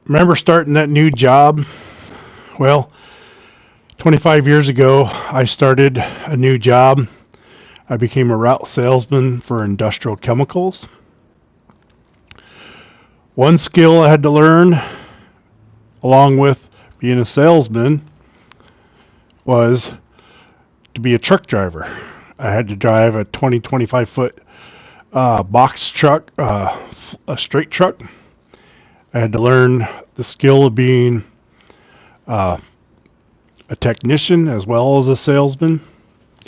Remember starting that new job? Well, 25 years ago, I started a new job. I became a route salesman for industrial chemicals. One skill I had to learn, along with being a salesman, was to be a truck driver. I had to drive a 25 foot box truck, a straight truck. I had to learn the skill of being a technician as well as a salesman.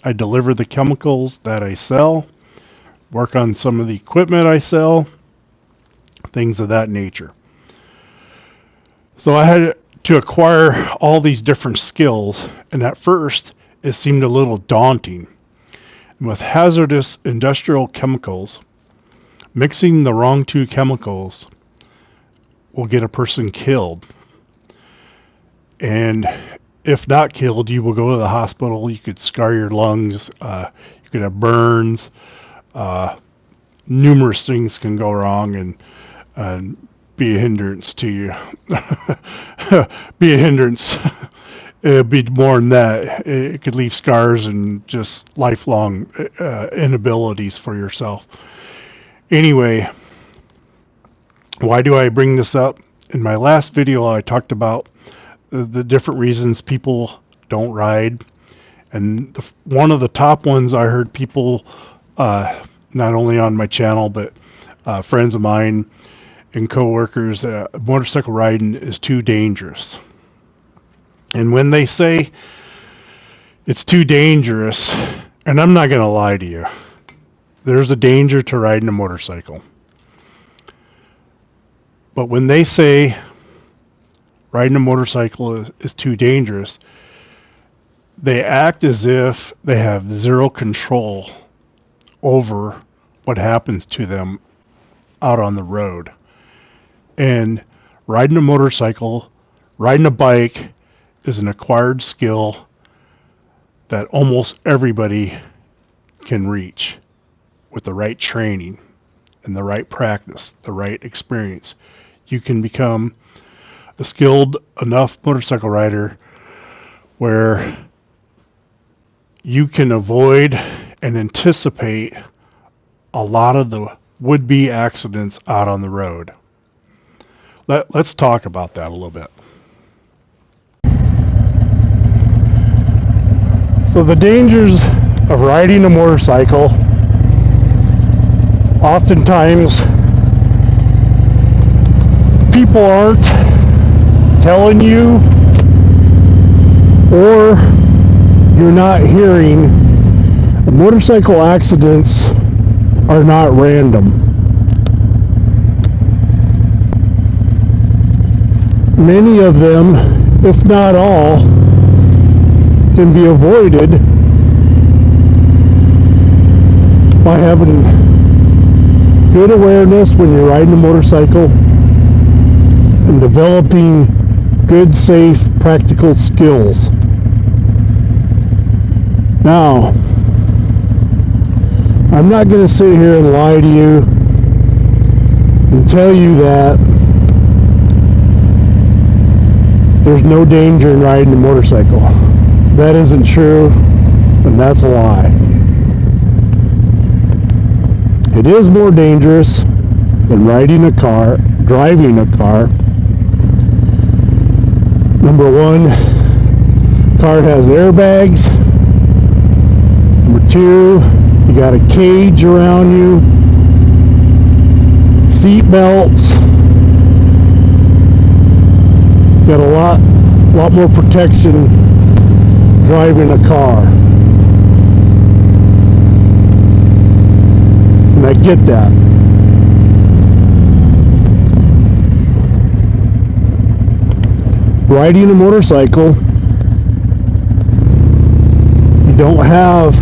I deliver the chemicals that I sell, work on some of the equipment I sell, things of that nature. So I had to acquire all these different skills, and at first it seemed a little daunting. And with hazardous industrial chemicals, mixing the wrong two chemicals will get a person killed. And if not killed, you will go to the hospital. You could scar your lungs. You could have burns. Numerous things can go wrong and be a hindrance to you. Be a hindrance. It'll be more than that. It could leave scars and just lifelong inabilities for yourself. Anyway, why do I bring this up? In my last video, I talked about the different reasons people don't ride. And one of the top ones I heard people, not only on my channel, but friends of mine and coworkers, motorcycle riding is too dangerous. And when they say it's too dangerous, and I'm not going to lie to you, there's a danger to riding a motorcycle. But when they say riding a motorcycle is too dangerous, they act as if they have zero control over what happens to them out on the road. And riding a motorcycle, riding a bike is an acquired skill that almost everybody can reach with the right training and the right practice, the right experience. You can become a skilled enough motorcycle rider where you can avoid and anticipate a lot of the would-be accidents out on the road. Let's talk about that a little bit. So the dangers of riding a motorcycle, oftentimes people aren't telling you, or you're not hearing. Motorcycle accidents are not random. Many of them, if not all, can be avoided by having good awareness when you're riding a motorcycle and developing good, safe, practical skills. Now, I'm not going to sit here and lie to you and tell you that there's no danger in riding a motorcycle. That isn't true, and that's a lie. It is more dangerous than riding a car, driving a car. Number one, car has airbags. Number two, you got a cage around you, seat belts. You got a lot more protection driving a car. And I get that. Riding a motorcycle, you don't have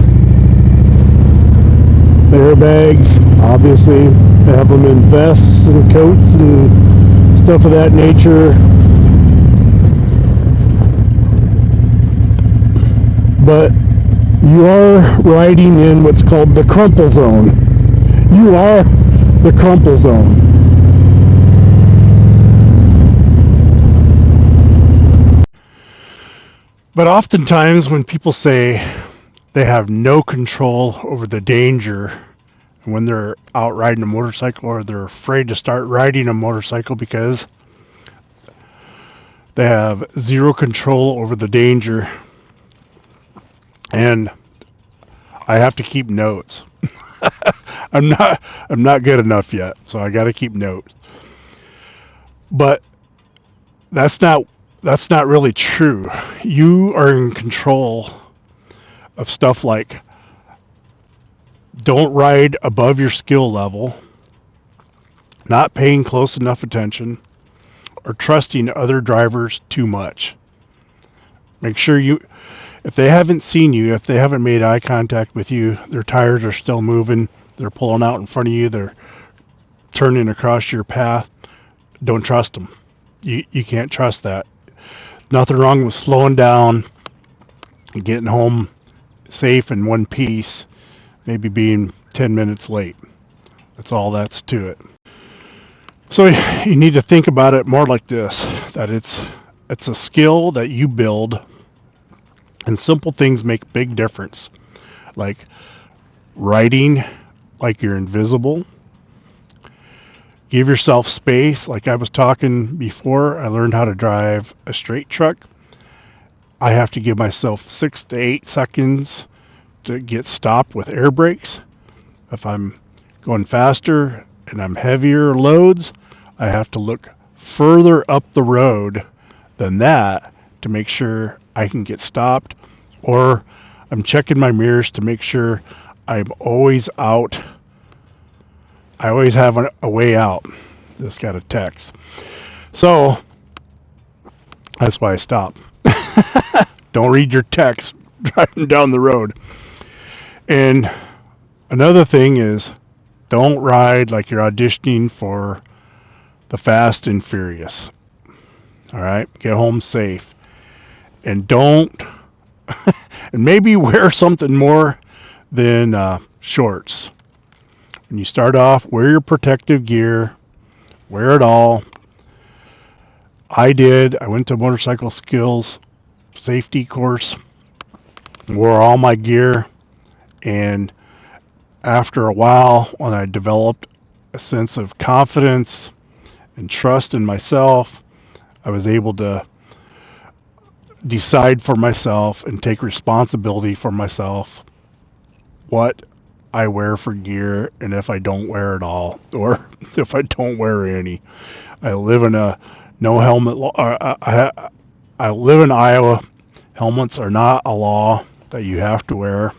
the airbags. Obviously, they have them in vests and coats and stuff of that nature. But you are riding in what's called the crumple zone. You are the crumple zone. But oftentimes when people say they have no control over the danger when they're out riding a motorcycle, or they're afraid to start riding a motorcycle because they have zero control over the danger, and I have to keep notes. I'm not good enough yet, so I got to keep notes. But that's not really true. You are in control of stuff like don't ride above your skill level, not paying close enough attention, or trusting other drivers too much. Make sure if they haven't seen you, if they haven't made eye contact with you, their tires are still moving, they're pulling out in front of you, they're turning across your path, don't trust them. You can't trust that. Nothing wrong with slowing down and getting home safe in one piece, maybe being 10 minutes late. That's all that's to it. So you need to think about it more like this, that it's a skill that you build, and simple things make big difference. Like riding like you're invisible. Give yourself space. Like I was talking before, I learned how to drive a straight truck. I have to give myself 6 to 8 seconds to get stopped with air brakes. If I'm going faster and I'm heavier loads, I have to look further up the road than that to make sure I can get stopped, or I'm checking my mirrors to make sure I'm always out. I always have a way out. Just got a text. So that's why I stop. Don't read your text driving down the road. And another thing is, don't ride like you're auditioning for the Fast and Furious. All right? Get home safe. And don't, and maybe wear something more than shorts. When you start off, wear your protective gear. Wear it all. I went to motorcycle skills safety course, wore all my gear, and after a while, when I developed a sense of confidence and trust in myself, I was able to decide for myself and take responsibility for myself what I wear for gear, and if I don't wear it all, or if I don't wear any. I live in a no helmet law. I live in Iowa. Helmets are not a law that you have to wear.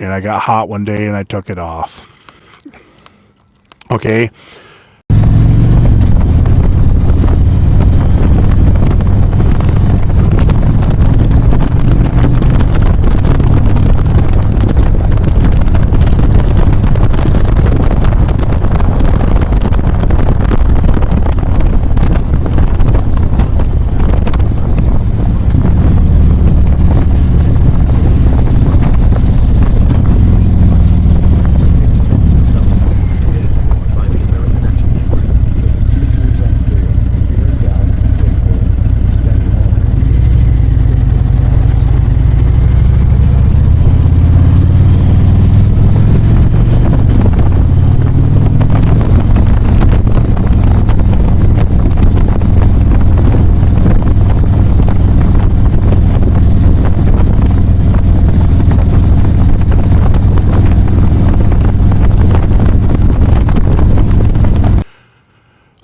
And I got hot one day and I took it off. Okay.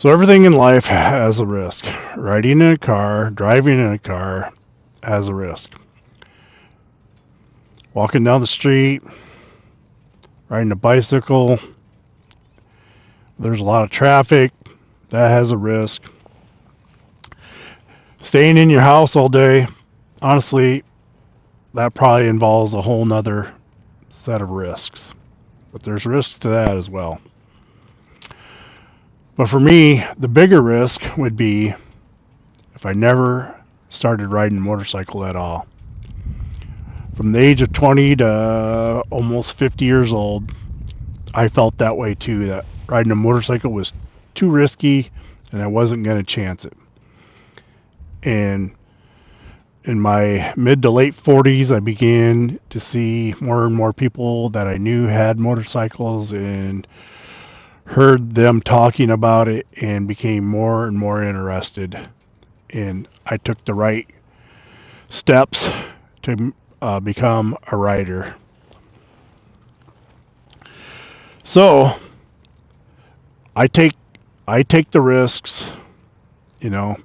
So everything in life has a risk. Riding in a car, driving in a car has a risk. Walking down the street, riding a bicycle, there's a lot of traffic, that has a risk. Staying in your house all day, honestly, that probably involves a whole nother set of risks. But there's risks to that as well. But for me, the bigger risk would be if I never started riding a motorcycle at all. From the age of 20 to almost 50 years old, I felt that way too, that riding a motorcycle was too risky and I wasn't going to chance it. And In my mid to late 40s, I began to see more and more people that I knew had motorcycles and heard them talking about it and became more and more interested. And I took the right steps to become a rider. So I take the risks, you know.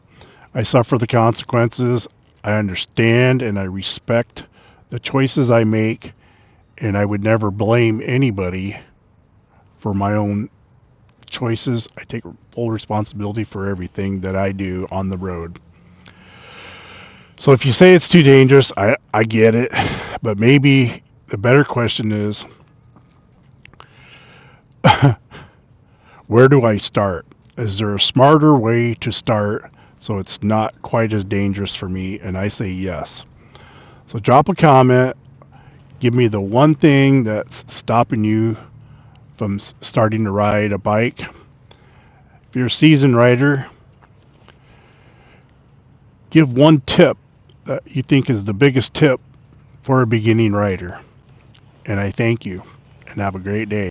I suffer the consequences. I understand and I respect the choices I make, and I would never blame anybody for my own choices. I take full responsibility for everything that I do on the road. So if you say it's too dangerous, I get it. But maybe the better question is, where do I start? Is there a smarter way to start so it's not quite as dangerous for me? And I say yes. So drop a comment. Give me the one thing that's stopping you from starting to ride a bike. If you're a seasoned rider, give one tip that you think is the biggest tip for a beginning rider. And I thank you and have a great day.